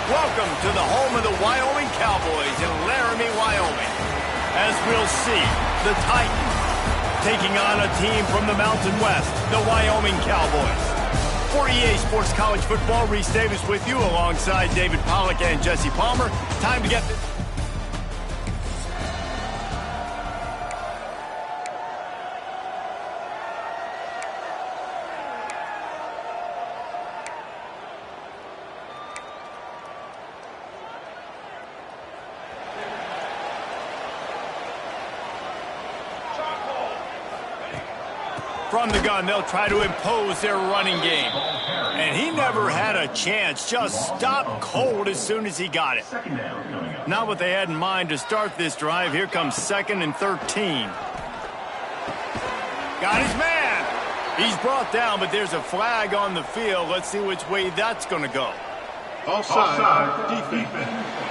Welcome to the home of the Wyoming Cowboys in Laramie, Wyoming. As we'll see, the Titans taking on a team from the Mountain West, the Wyoming Cowboys. For EA Sports College Football, Reese Davis with you alongside David Pollack and Jesse Palmer. Time to get this. From the gun, they'll try to impose their running game. And he never had a chance, just stopped cold as soon as he got it. Not what they had in mind to start this drive. Here comes 2nd and 13. Got his man. He's brought down, but there's a flag on the field. Let's see which way that's going to go. Offside, defense.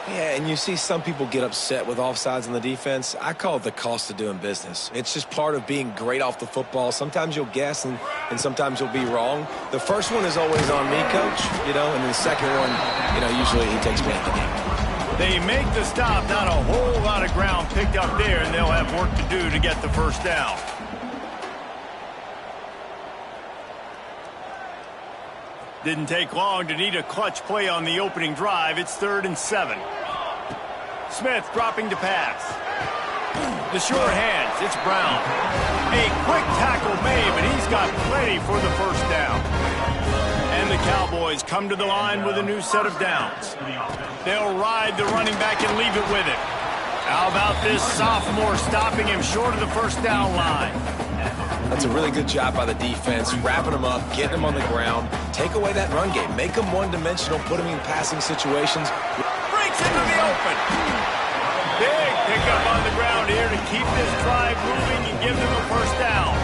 Yeah, and you see some people get upset with offsides on the defense. I call it the cost of doing business. It's just part of being great off the football. Sometimes you'll guess and sometimes you'll be wrong. The first one is always on me, Coach, and then the second one, usually he takes me out the game. They make the stop, not a whole lot of ground picked up there, and they'll have work to do to get the first down. Didn't take long to need a clutch play on the opening drive. It's 3rd and 7. Smith dropping to pass. The sure hands, it's Brown. A quick tackle made, but he's got plenty for the first down. And the Cowboys come to the line with a new set of downs. They'll ride the running back and leave it with him. How about this sophomore stopping him short of the first down line? That's a really good job by the defense, wrapping them up, getting them on the ground. Take away that run game. Make them one-dimensional, put them in passing situations. Breaks into the open. Big pickup on the ground here to keep this drive moving and give them a first down.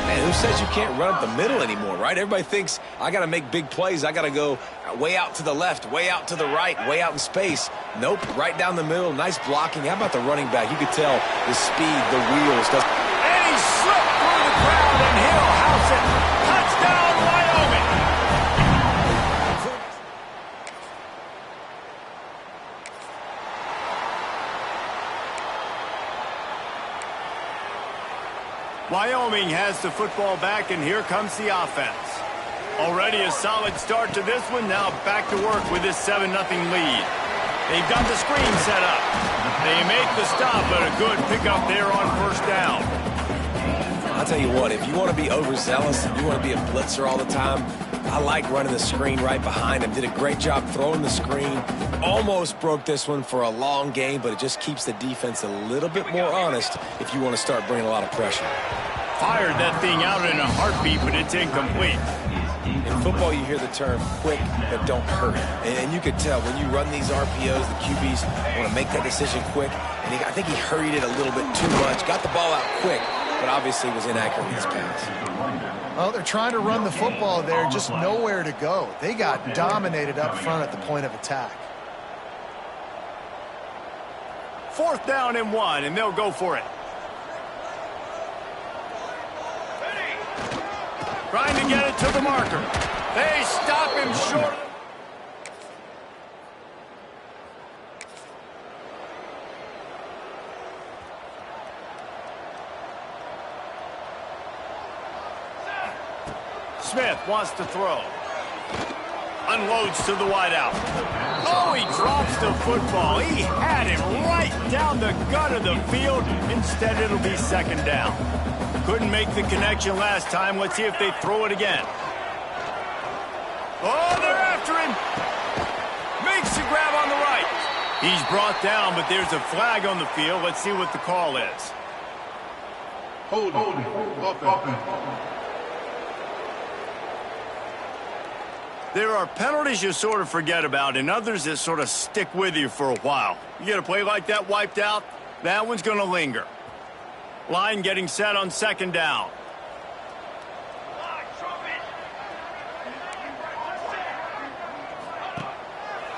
Man, who says you can't run up the middle anymore, right? Everybody thinks, I got to make big plays. I got to go way out to the left, way out to the right, way out in space. Nope, right down the middle. Nice blocking. How about the running back? You could tell the speed, the wheels. And he slipped through the crowd, and he'll house it. Touchdown, Wyoming. Wyoming has the football back, and here comes the offense. Already a solid start to this one. Now back to work with this 7-0 lead. They've got the screen set up. They make the stop, but a good pickup there on first down. I'll tell you what, if you want to be overzealous and you want to be a blitzer all the time, I like running the screen right behind him. Did a great job throwing the screen. Almost broke this one for a long game, but it just keeps the defense a little bit more honest if you want to start bringing a lot of pressure. Fired that thing out in a heartbeat, but it's incomplete. In football, you hear the term quick, but don't hurry. And you could tell when you run these RPOs, the QBs want to make that decision quick. And I think he hurried it a little bit too much, got the ball out quick, but obviously was inaccurate in his pass. Well, they're trying to run the football there, just nowhere to go. They got dominated up front at the point of attack. 4th down and 1, and they'll go for it. Trying to get it to the marker. They stop him short. Smith wants to throw. Unloads to the wideout. Oh, he drops the football. He had him right down the gut of the field. Instead, it'll be 2nd down. Couldn't make the connection last time. Let's see if they throw it again. Oh, they're after him. Makes the grab on the right. He's brought down, but there's a flag on the field. Let's see what the call is. Holding. There are penalties you sort of forget about and others that sort of stick with you for a while. You get a play like that wiped out, that one's going to linger. Line getting set on 2nd down.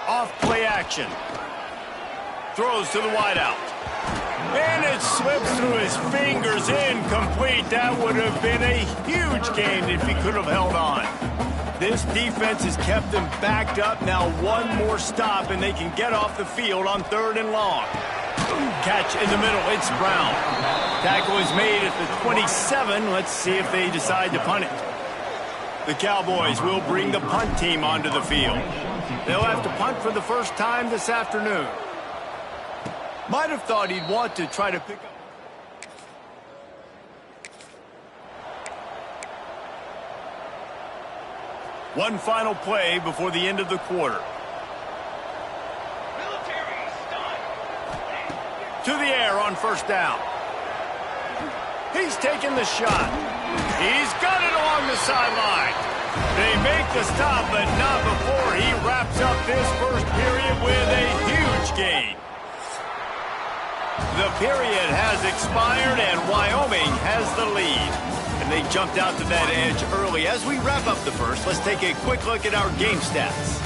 Off play action. Throws to the wideout. And it slips through his fingers, incomplete. That would have been a huge gain if he could have held on. This defense has kept them backed up. Now one more stop, and they can get off the field on 3rd and long. Catch in the middle. It's Brown. Tackle is made at the 27. Let's see if they decide to punt it. The Cowboys will bring the punt team onto the field. They'll have to punt for the first time this afternoon. Might have thought he'd want to try to pick up. One final play before the end of the quarter. To the air on 1st down. He's taking the shot. He's got it along the sideline. They make the stop, but not before he wraps up this first period with a huge gain. The period has expired, and Wyoming has the lead. And they jumped out to that edge early. As we wrap up the first, let's take a quick look at our game stats.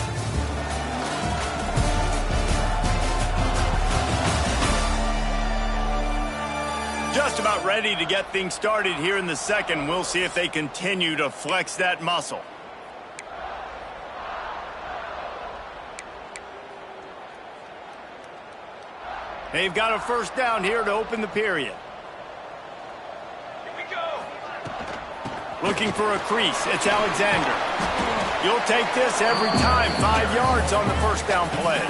Just about ready to get things started here in the second. We'll see if they continue to flex that muscle. They've got a 1st down here to open the period. Here we go. Looking for a crease. It's Alexander. You'll take this every time. 5 yards on the 1st down play.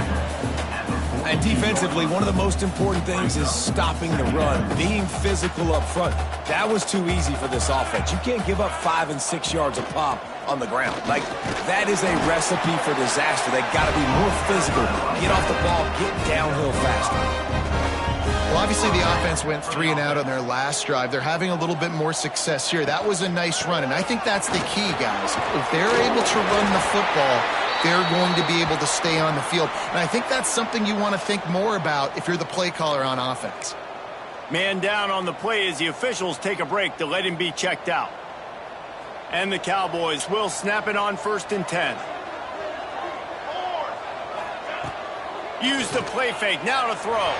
And defensively, one of the most important things is stopping the run, being physical up front. That was too easy for this offense. You can't give up 5 and 6 yards a pop on the ground. Like, that is a recipe for disaster. They got to be more physical, get off the ball, get downhill faster. Well, obviously the offense went 3 and out on their last drive. They're having a little bit more success here. That was a nice run, and I think that's the key, guys. If they're able to run the football, they're going to be able to stay on the field. And I think that's something you want to think more about if you're the play caller on offense. Man down on the play as the officials take a break to let him be checked out. And the Cowboys will snap it on 1st and 10. Use the play fake, now to throw.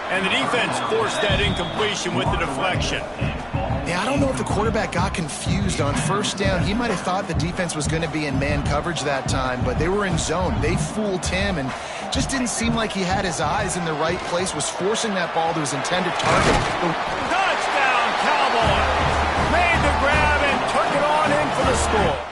And the defense forced that incompletion with the deflection. Yeah, I don't know if the quarterback got confused on 1st down. He might have thought the defense was going to be in man coverage that time, but they were in zone. They fooled him and just didn't seem like he had his eyes in the right place, was forcing that ball to his intended target. Touchdown, Cowboys! Made the grab and took it on in for the score.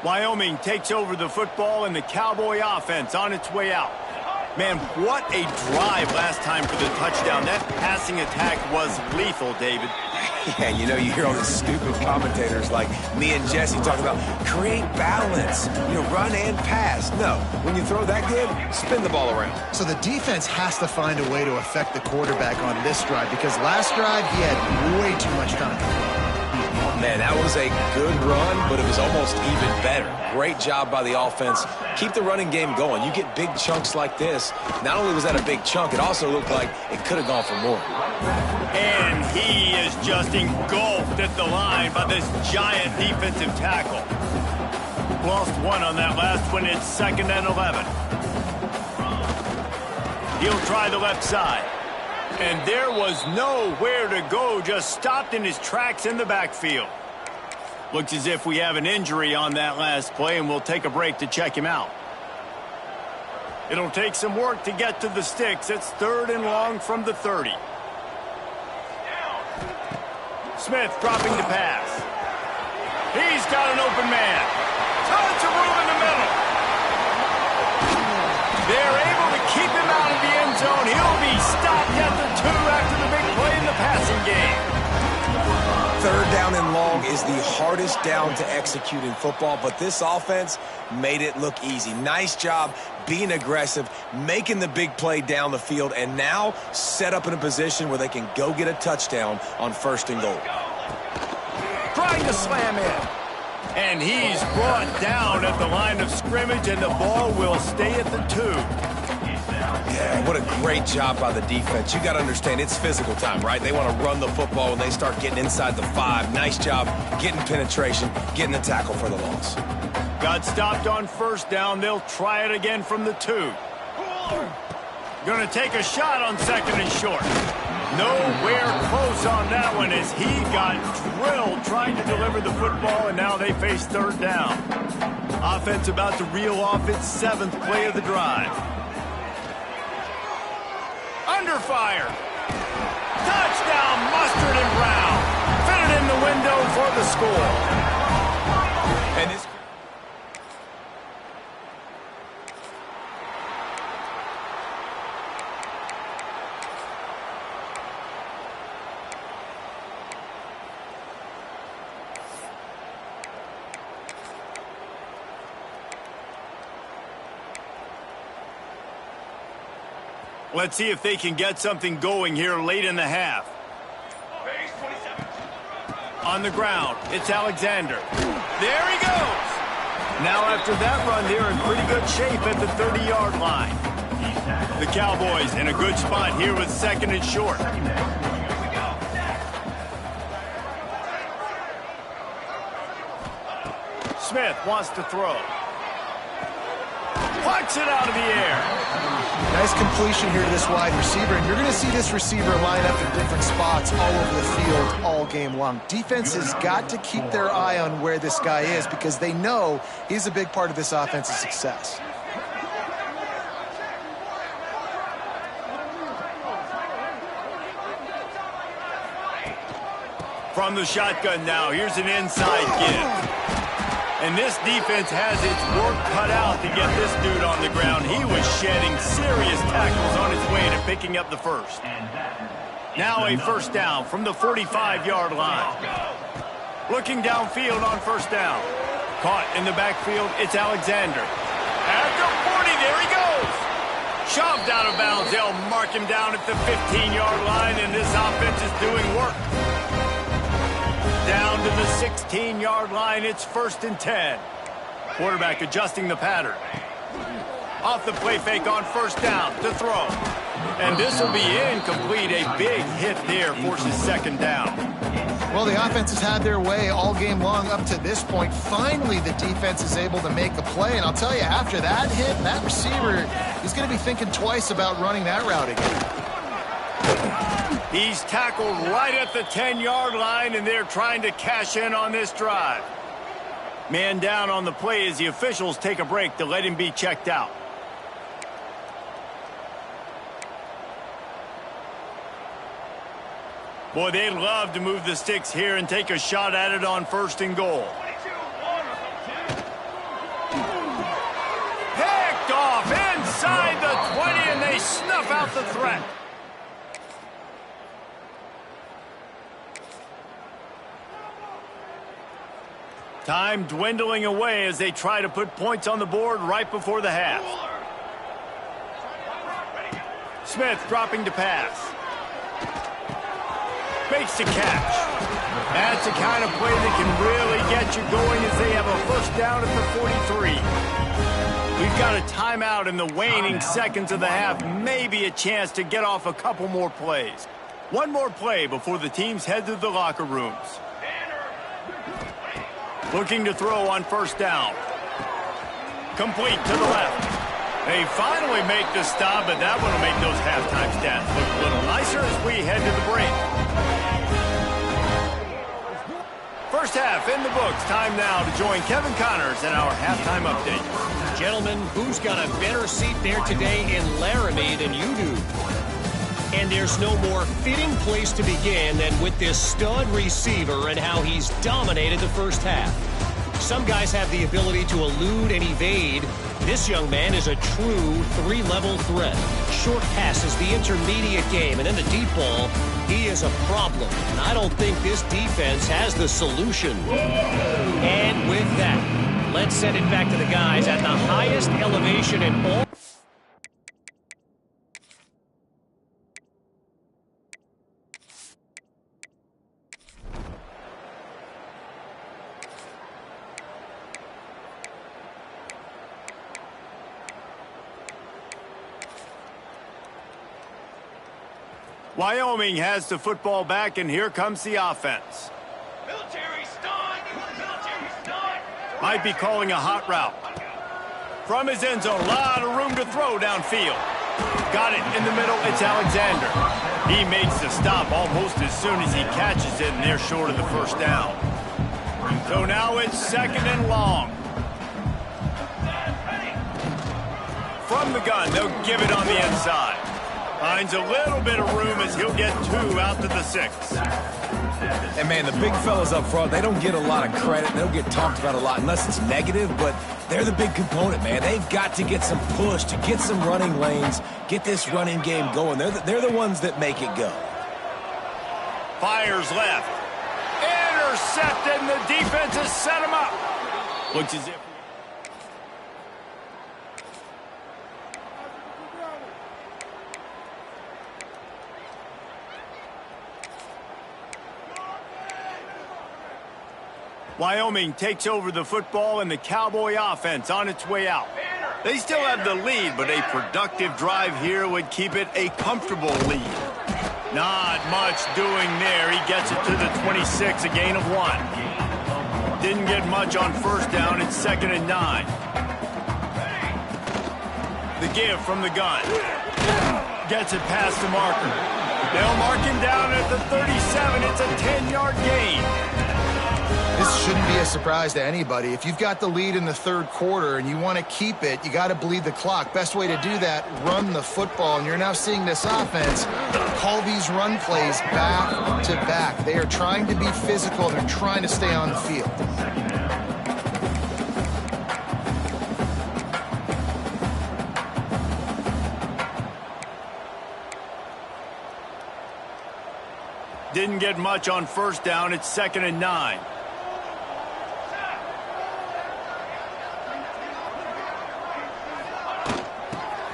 Wyoming takes over the football, and the Cowboy offense on its way out. Man, what a drive last time for the touchdown. That passing attack was lethal, David. Yeah, you know, you hear all these stupid commentators like me and Jesse talking about create balance, run and pass. No, when you throw that good, spin the ball around. So the defense has to find a way to affect the quarterback on this drive, because last drive he had way too much time. Man, that was a good run, but it was almost even better. Great job by the offense. Keep the running game going. You get big chunks like this. Not only was that a big chunk, it also looked like it could have gone for more. And he is just engulfed at the line by this giant defensive tackle. Lost one on that last one. It's 2nd and 11. He'll try the left side. And there was nowhere to go, just stopped in his tracks in the backfield. Looks as if we have an injury on that last play, and we'll take a break to check him out. It'll take some work to get to the sticks. It's 3rd and long from the 30. Smith dropping the pass. He's got an open man. Tons of room in the middle. They're able to keep him out of the end zone. He'll be stopped at the 2 after the big play in the passing game. 3rd down and long is the hardest down to execute in football, but this offense made it look easy. Nice job being aggressive, making the big play down the field, and now set up in a position where they can go get a touchdown on 1st and goal. Trying to slam in. And he's brought down at the line of scrimmage, and the ball will stay at the 2. Yeah, Man, what a great job by the defense. You got to understand, it's physical time, right? They want to run the football when they start getting inside the 5. Nice job getting penetration, getting the tackle for the loss. Got stopped on first down. They'll try it again from the 2. Going to take a shot on second and short. Nowhere close on that one as he got drilled trying to deliver the football, and now they face third down. Offense about to reel off its 7th play of the drive. Under fire. Touchdown, Mustard and Brown. Fitted in the window for the score. And this... Let's see if they can get something going here late in the half. On the ground, it's Alexander. There he goes. Now after that run, they're in pretty good shape at the 30-yard line. The Cowboys in a good spot here with second and short. Smith wants to throw. Pucks it out of the air. Nice completion here to this wide receiver, and you're going to see this receiver line up in different spots all over the field all game long. Defense has got to keep their eye on where this guy is because they know he's a big part of this offense's success. From the shotgun now, here's an inside give. And this defense has its work cut out to get this dude on the ground. He was shedding serious tackles on his way to picking up the first. Now a first down from the 45-yard line. Looking downfield on first down. Caught in the backfield, it's Alexander. At the 40, there he goes. Shoved out of bounds. They'll mark him down at the 15-yard line, and this offense is doing work. Down to the 16-yard line, it's 1st and 10. Quarterback adjusting the pattern. Off the play fake on first down to throw. And this will be incomplete. A big hit there forces second down. Well, the offense has had their way all game long up to this point. Finally, the defense is able to make a play. And I'll tell you, after that hit, that receiver is going to be thinking twice about running that route again. He's tackled right at the 10-yard line, and they're trying to cash in on this drive. Man down on the play as the officials take a break to let him be checked out. Boy, they'd love to move the sticks here and take a shot at it on 1st and goal. Picked off inside the 20, and they snuff out the threat. Time dwindling away as they try to put points on the board right before the half. Smith dropping to pass. Makes the catch. That's the kind of play that can really get you going as they have a first down at the 43. We've got a timeout in the waning seconds of the half. Maybe a chance to get off a couple more plays. One more play before the teams head to the locker rooms. Looking to throw on first down. Complete to the left. They finally make the stop, but that one will make those halftime stats look a little nicer as we head to the break. First half in the books. Time now to join Kevin Connors in our halftime update. Gentlemen, who's got a better seat there today in Laramie than you do? And there's no more fitting place to begin than with this stud receiver and how he's dominated the first half. Some guys have the ability to elude and evade. This young man is a true three-level threat. Short passes, the intermediate game, and then the deep ball, he is a problem. And I don't think this defense has the solution. And with that, let's send it back to the guys at the highest elevation in all. Wyoming has the football back, and here comes the offense. Might be calling a hot route. From his end zone, a lot of room to throw downfield. Got it in the middle, it's Alexander. He makes the stop almost as soon as he catches it, and they're short of the first down. So now it's 2nd and long. From the gun, they'll give it on the inside. Finds a little bit of room as he'll get 2 out to the 6. And, man, the big fellas up front, they don't get a lot of credit. They don't get talked about a lot unless it's negative, but they're the big component, man. They've got to get some push, to get some running lanes, get this running game going. They're the ones that make it go. Fires left. Intercepted, and the defense has set him up. Looks as if... Wyoming takes over the football, and the Cowboy offense on its way out. They still have the lead, but a productive drive here would keep it a comfortable lead. Not much doing there. He gets it to the 26, a gain of 1. Didn't get much on first down. It's 2nd and 9. The give from the gun. Gets it past the marker. They'll mark him down at the 37. It's a 10-yard gain. This shouldn't be a surprise to anybody. If you've got the lead in the 3rd quarter and you want to keep it, you got to bleed the clock. Best way to do that, run the football. And you're now seeing this offense call these run plays back to back. They are trying to be physical. They're trying to stay on the field. Didn't get much on first down. It's 2nd and 9.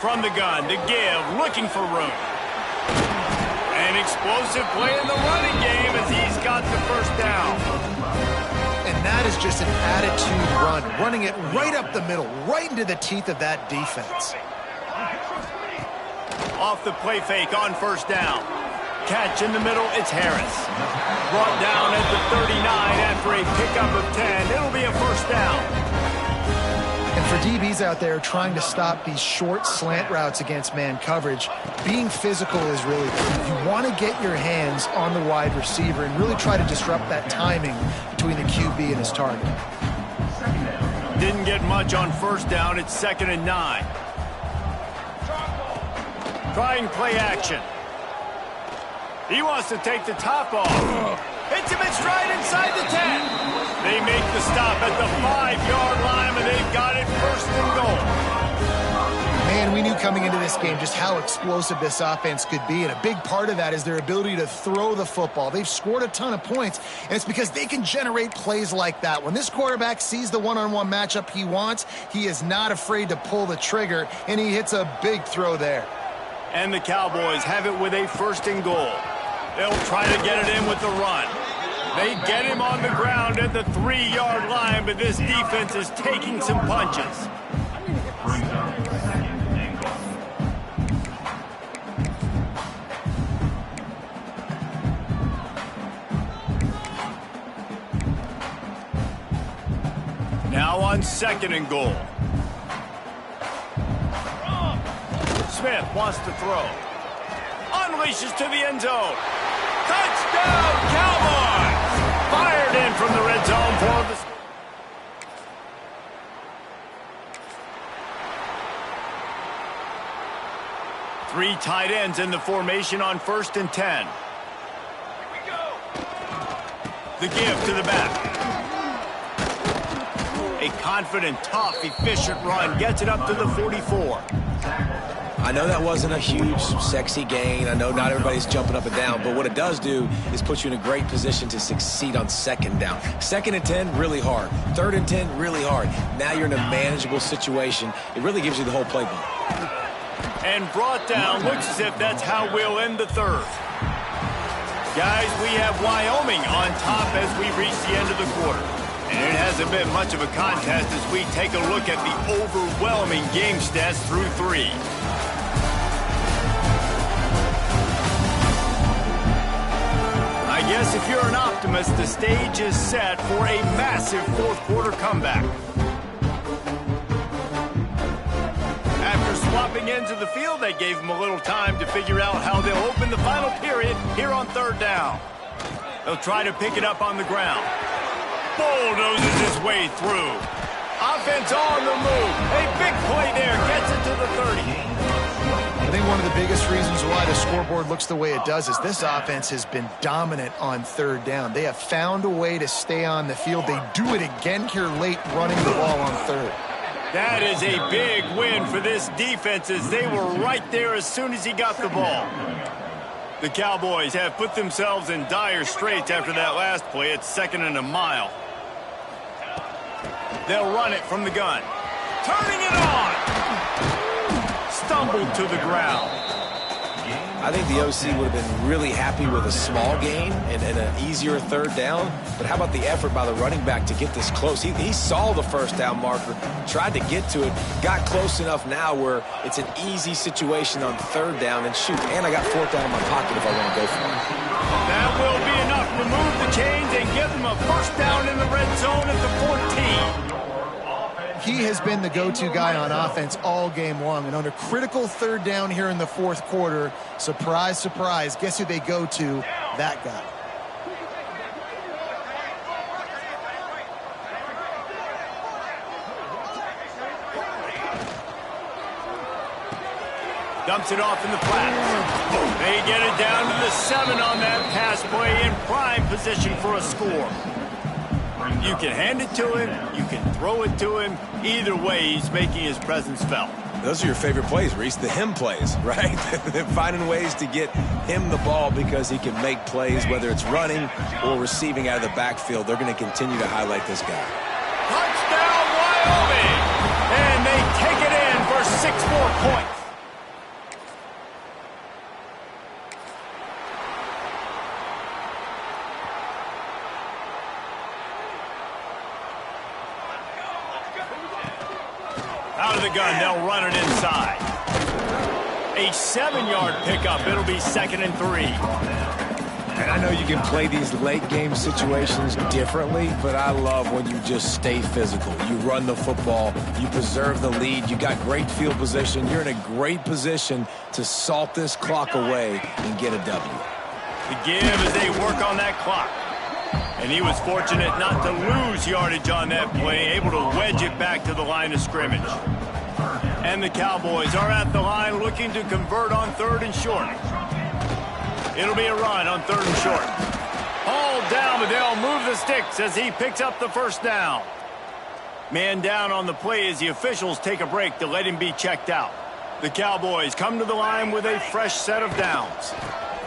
From the gun, the give, looking for room. An explosive play in the running game as he's got the first down. And that is just an attitude run, running it right up the middle, right into the teeth of that defense. Off the play fake on first down. Catch in the middle, it's Harris. Brought down at the 39 after a pickup of 10. It'll be a first down. And for DBs out there trying to stop these short slant routes against man coverage, being physical is really key. You want to get your hands on the wide receiver and really try to disrupt that timing between the QB and his target. Didn't get much on first down. It's 2nd and 9. Trying play action. He wants to take the top off. Hits him in stride inside the 10. They make the stop at the 5-yard line, and they've got it 1st and goal. Man, we knew coming into this game just how explosive this offense could be, and a big part of that is their ability to throw the football. They've scored a ton of points, and it's because they can generate plays like that. When this quarterback sees the one-on-one matchup he wants, he is not afraid to pull the trigger, and he hits a big throw there. And the Cowboys have it with a 1st and goal. They'll try to get it in with the run. They get him on the ground at the 3-yard line, but this defense is taking some punches. Now on 2nd and goal. Smith wants to throw. Unleashes to the end zone. Touchdown, Cowboys! Fired in from the red zone for the... Three tight ends in the formation on 1st and 10. Here we go. The give to the back. A confident, tough, efficient run gets it up to the 44. I know that wasn't a huge, sexy gain. I know not everybody's jumping up and down, but what it does do is put you in a great position to succeed on 2nd down. 2nd and 10, really hard. 3rd and 10, really hard. Now you're in a manageable situation. It really gives you the whole playbook. And brought down. Looks as if that's how we'll end the 3rd. Guys, we have Wyoming on top as we reach the end of the quarter. And it hasn't been much of a contest as we take a look at the overwhelming game stats through 3. guess if you're an optimist, the stage is set for a massive fourth-quarter comeback. After swapping into the field, they gave them a little time to figure out how they'll open the final period here on third down. They'll try to pick it up on the ground. Bulldozes his way through. Offense on the move. A big play there. Gets it to the 30. I think one of the biggest reasons why the scoreboard looks the way it does is this offense has been dominant on third down. They have found a way to stay on the field. They do it again here late, running the ball on third. That is a big win for this defense as they were right there as soon as he got the ball. The Cowboys have put themselves in dire straits after that last play. It's 2nd and a mile. They'll run it from the gun. Turning it on. Stumbled to the ground. I think the OC would have been really happy with a small gain and an easier third down. But how about the effort by the running back to get this close? He saw the first down marker, tried to get to it, got close enough now where it's an easy situation on third down. And shoot, and I got fourth down in my pocket if I want to go for it. That will be enough to move the chains and give them a first down in the red zone at the 14. He has been the go-to guy on offense all game long. And on a critical third down here in the fourth quarter, surprise, surprise, guess who they go to? That guy. Dumps it off in the flat. They get it down to the 7 on that pass play in prime position for a score. You can hand it to him. You can throw it to him. Either way, he's making his presence felt. Those are your favorite plays, Reese, the him plays, right? They're finding ways to get him the ball because he can make plays, whether it's running or receiving out of the backfield. They're going to continue to highlight this guy. Touchdown, Wyoming! And they take it in for 6 more points. Out of the gun, they'll run it inside. A 7-yard pickup. It'll be 2nd and 3. And I know you can play these late game situations differently, but I love when you just stay physical. You run the football, you preserve the lead, you got great field position. You're in a great position to salt this clock away and get a W. The give as they work on that clock. And he was fortunate not to lose yardage on that play, able to wedge it back to the line of scrimmage. And the Cowboys are at the line looking to convert on 3rd and short. It'll be a run on 3rd and short. Hauled down, but they'll move the sticks as he picks up the first down. Man down on the play as the officials take a break to let him be checked out. The Cowboys come to the line with a fresh set of downs.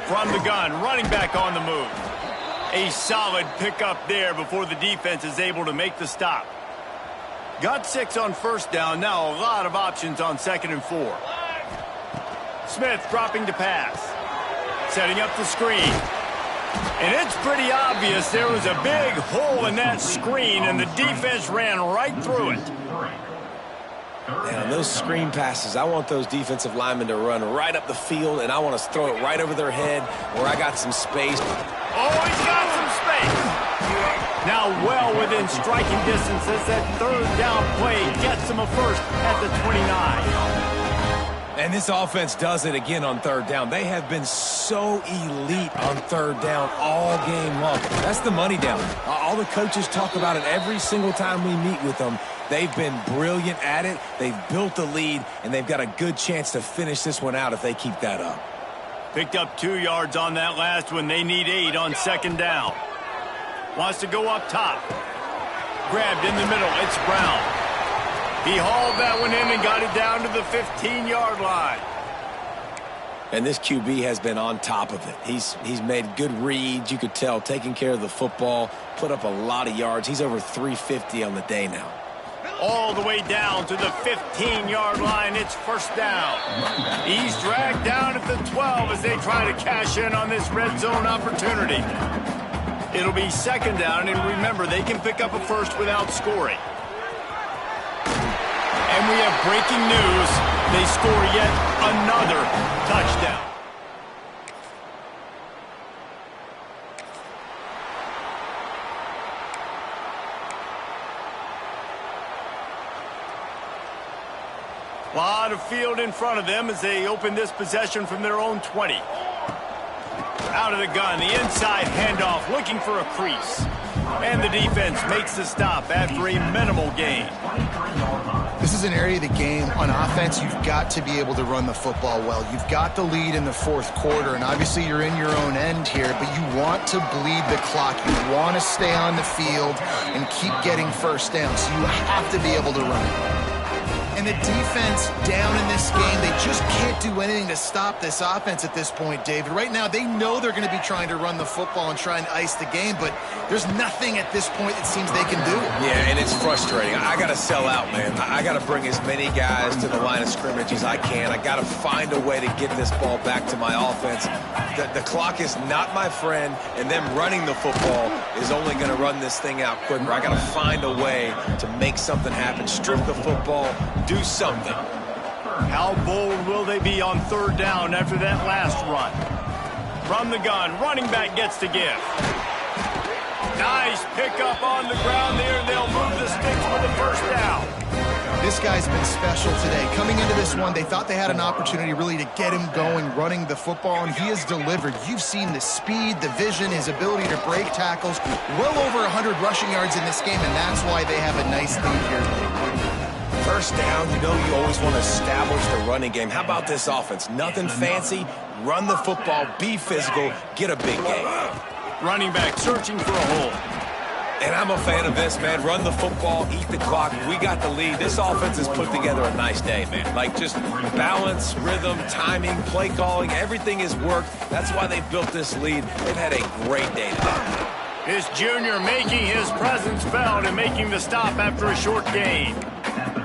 From the gun, running back on the move. A solid pickup there before the defense is able to make the stop. Got 6 on first down. Now a lot of options on 2nd and 4. Smith dropping to pass. Setting up the screen. And it's pretty obvious there was a big hole in that screen, and the defense ran right through it. Yeah, on those screen passes, I want those defensive linemen to run right up the field, and I want to throw it right over their head where I got some space. Oh, he's got some space. Now well within striking distance as that 3rd down play gets him a first at the 29. And this offense does it again on 3rd down. They have been so elite on 3rd down all game long. That's the money down. All the coaches talk about it every single time we meet with them. They've been brilliant at it. They've built the lead, and they've got a good chance to finish this one out if they keep that up. Picked up 2 yards on that last one. They need 8 on 2nd down. Wants to go up top. Grabbed in the middle. It's Brown. He hauled that one in and got it down to the 15-yard line. And this QB has been on top of it. He's made good reads, you could tell, taking care of the football, put up a lot of yards. He's over 350 on the day now. All the way down to the 15-yard line. It's first down. He's dragged down at the 12 as they try to cash in on this red zone opportunity. It'll be 2nd down, and remember, they can pick up a first without scoring. And we have breaking news. They score yet another touchdown. A lot of field in front of them as they open this possession from their own 20. Out of the gun, the inside handoff, looking for a crease. And the defense makes the stop after a minimal gain. This is an area of the game on offense you've got to be able to run the football well. You've got the lead in the fourth quarter, and obviously you're in your own end here, but you want to bleed the clock. You want to stay on the field and keep getting first down, so you have to be able to run it. And the defense down in this game, they just can't do anything to stop this offense at this point, David. Right now, they know they're going to be trying to run the football and try and ice the game, but there's nothing at this point it seems they can do. Yeah, and it's frustrating. I got to sell out, man. I got to bring as many guys to the line of scrimmage as I can. I got to find a way to get this ball back to my offense. The clock is not my friend, and them running the football is only going to run this thing out quicker. I got to find a way to make something happen, strip the football, do something. How bold will they be on third down after that last run? From the gun, running back gets to give. Nice pickup on the ground there. They'll move the sticks for the first down. This guy's been special today. Coming into this one, they thought they had an opportunity really to get him going, running the football, and he has delivered. You've seen the speed, the vision, his ability to break tackles. Well over 100 rushing yards in this game, and that's why they have a nice lead here. First down, you know you always want to establish the running game. How about this offense? Nothing fancy. Run the football, be physical, get a big game. Running back searching for a hole. And I'm a fan of this, man. Run the football, eat the clock. We got the lead. This offense has put together a nice day, man. Like just balance, rhythm, timing, play calling, everything has worked. That's why they built this lead. They've had a great day today. This junior making his presence felt and making the stop after a short gain.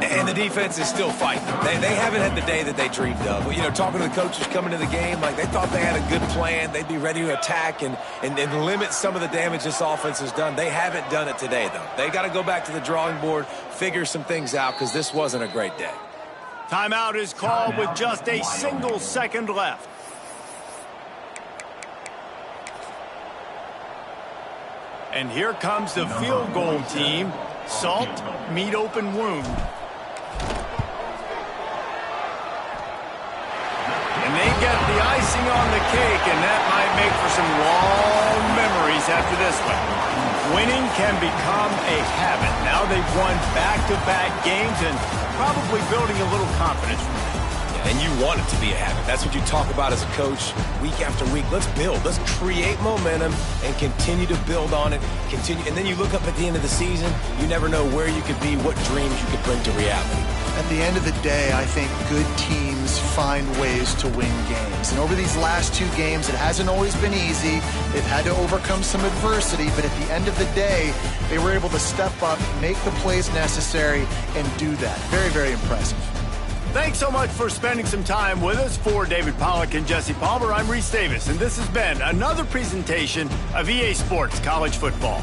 And the defense is still fighting. They haven't had the day that they dreamed of. You know, talking to the coaches coming to the game, like they thought they had a good plan. They'd be ready to attack and limit some of the damage this offense has done. They haven't done it today, though. They got to go back to the drawing board, figure some things out, because this wasn't a great day. Timeout is called with just a single second left. And here comes the field goal team. Salt, meat open wound. And they get the icing on the cake, and that might make for some long memories after this one. Winning can become a habit. Now they've won back-to-back games and probably building a little confidence. And you want it to be a habit. That's what you talk about as a coach week after week. Let's build. Let's create momentum and continue to build on it. Continue, and then you look up at the end of the season, you never know where you could be, what dreams you could bring to reality. At the end of the day, I think good teams find ways to win games. And over these last two games, it hasn't always been easy. They've had to overcome some adversity, but at the end of the day, they were able to step up, make the plays necessary, and do that. Very, very impressive. Thanks so much for spending some time with us. For David Pollack and Jesse Palmer, I'm Reese Davis, and this has been another presentation of EA Sports College Football.